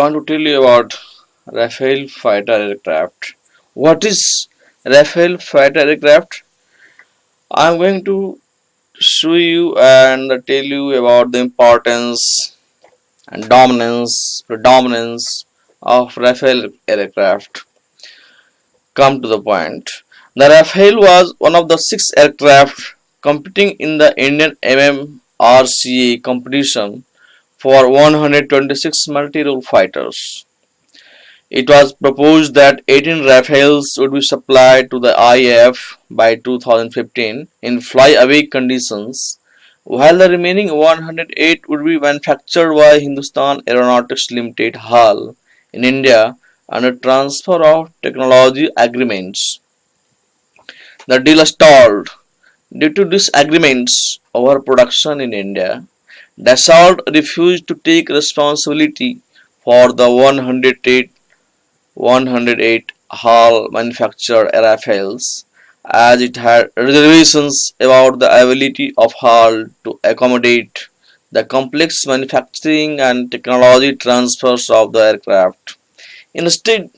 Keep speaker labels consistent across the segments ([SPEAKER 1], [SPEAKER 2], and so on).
[SPEAKER 1] want to tell you about Rafale fighter aircraft. What is Rafale fighter aircraft? I am going to show you and tell you about the importance and predominance of Rafale aircraft. Come to the point. The Rafale was one of the six aircraft competing in the Indian MMRCA competition for 126 multirole fighters. It was proposed that 18 Rafales would be supplied to the IAF by 2015 in flyaway conditions, while the remaining 108 would be manufactured by Hindustan Aeronautics Limited (HAL) in India under transfer of technology agreements. The deal stalled due to disagreements over production in India. Dassault refused to take responsibility for the 108 HAL-manufactured Rafales, as it had reservations about the ability of HAL to accommodate the complex manufacturing and technology transfers of the aircraft. Instead,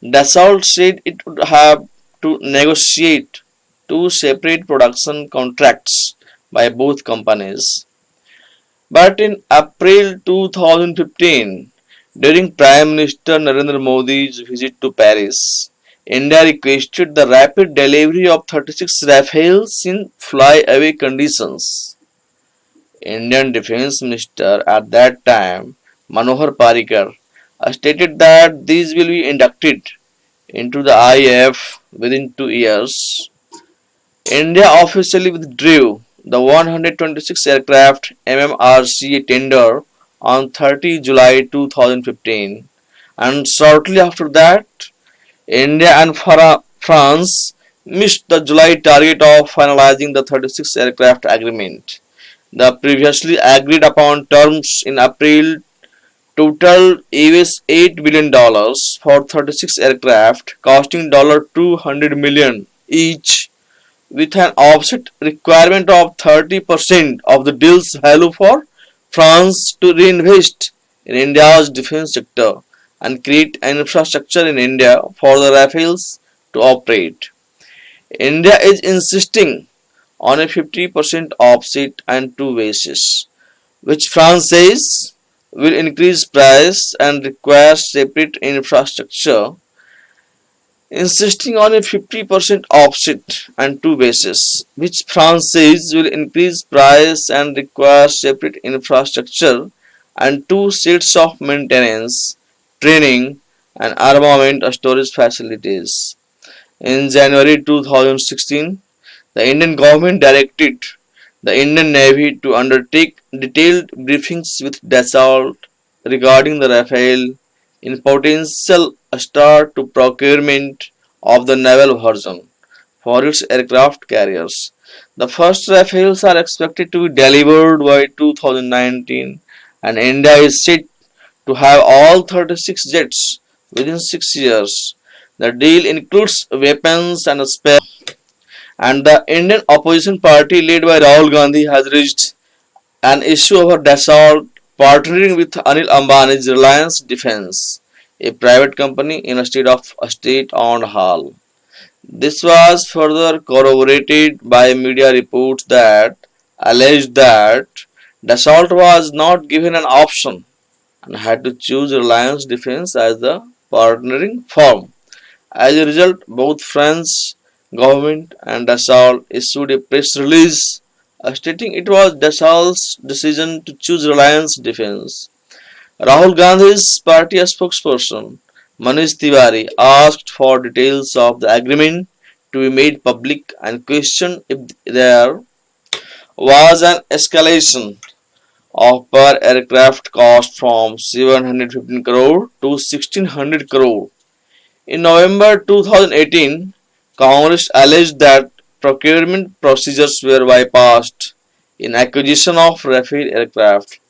[SPEAKER 1] Dassault said it would have to negotiate two separate production contracts by both companies. But in April 2015, during Prime Minister Narendra Modi's visit to Paris, India requested the rapid delivery of 36 Rafales in flyaway conditions. Indian Defence Minister at that time, Manohar Parrikar, stated that these will be inducted into the IAF within 2 years. India officially withdrew the 126 aircraft MMRCA tender on 30 July 2015, and shortly after that, India and France missed the July target of finalising the 36 aircraft agreement. The previously agreed upon terms in April totaled $8 billion for 36 aircraft, costing $200 million each, with an offset requirement of 30% of the deal's value for France to reinvest in India's defence sector and create an infrastructure in India for the Rafales to operate. India is insisting on a 50% offset and two bases, which France says will increase price and require separate infrastructure. Insisting on a 50% offset and two bases, which France says will increase price and require separate infrastructure and two sets of maintenance, training, and armament storage facilities. In January 2016, the Indian government directed the Indian Navy to undertake detailed briefings with Dassault regarding the Rafale in potential start to procurement of the naval version for its aircraft carriers. The first Rafales are expected to be delivered by 2019, and India is set to have all 36 jets within 6 years. The deal includes weapons and spare, and the Indian opposition party led by Rahul Gandhi has raised an issue over Dassault partnering with Anil Ambani's Reliance Defence, a private company instead of a state-owned HAL. This was further corroborated by media reports that alleged that Dassault was not given an option and had to choose Reliance Defence as the partnering firm. As a result, both French government and Dassault issued a press release stating it was Dassault's decision to choose Reliance Defence. Rahul Gandhi's party spokesperson Manish Tiwari asked for details of the agreement to be made public and questioned if there was an escalation of per aircraft cost from 715 crore to 1600 crore. In November 2018, Congress alleged that procurement procedures were bypassed in acquisition of Rafale aircraft.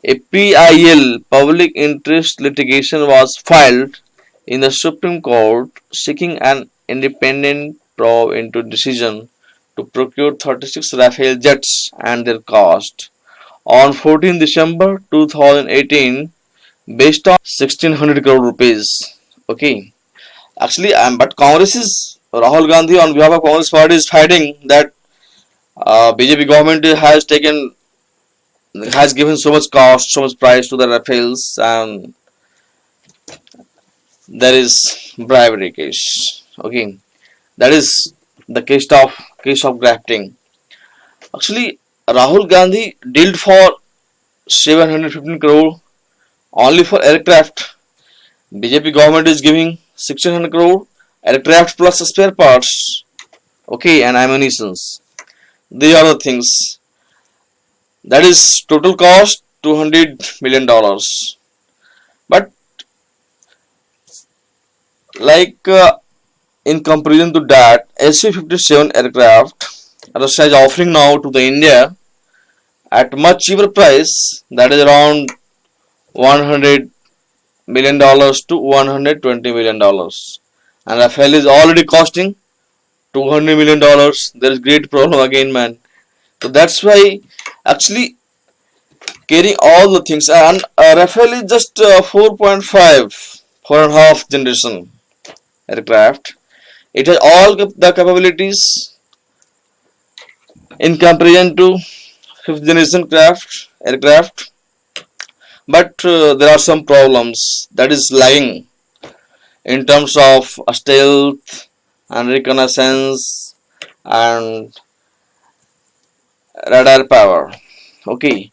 [SPEAKER 1] A PIL public interest litigation was filed in the Supreme Court seeking an independent probe into decision to procure 36 Rafale jets and their cost. On 14 December 2018, based on 1600 crore rupees. Okay, actually, but Congress is Rahul Gandhi on behalf of Congress party is fighting that BJP government has given so much cost, so much price to the Rafales, and there is bribery case. Okay, that is the case of grafting. Actually, Rahul Gandhi dealt for 715 crore only for aircraft. BJP government is giving 1600 crore aircraft plus spare parts. Okay, and ammunitions. These are the things. That is total cost $200 million. But like in comparison to that, SU-57 aircraft Russia is offering now to the India at much cheaper price, that is around $100 million to $120 million, and Rafale is already costing $200 million. There is great problem again, man. So that's why actually carrying all the things, and Rafale is just 4.5, 4.5 generation aircraft. It has all the capabilities in comparison to fifth generation aircraft, but there are some problems that is lagging in terms of stealth and reconnaissance and radar power. Okay,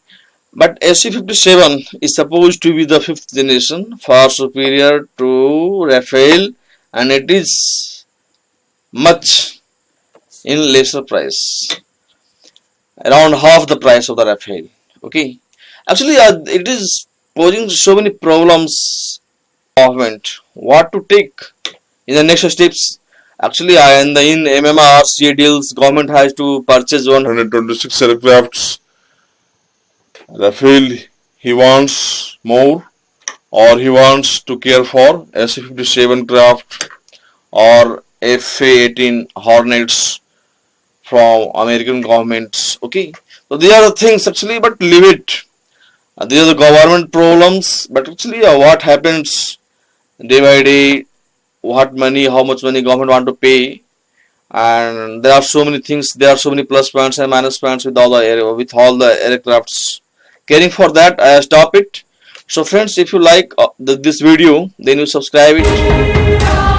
[SPEAKER 1] but SU-57 is supposed to be the fifth generation, far superior to Rafale, and it is much in lesser price, around half the price of the Rafale. Okay, actually it is posing so many problems. Government what to take in the next steps. Actually, in MMRCA deals, government has to purchase 126 aircrafts. Rafale, he wants more, or he wants to care for SU-57 craft or FA-18 Hornets from American governments. Okay, so these are the things actually, but leave it. These are the government problems, but actually what happens day by day, how much money government want to pay, and there are so many things, there are so many plus points and minus points with all the aircrafts. Caring for that, I stop it. So friends, if you like this video, then you subscribe it.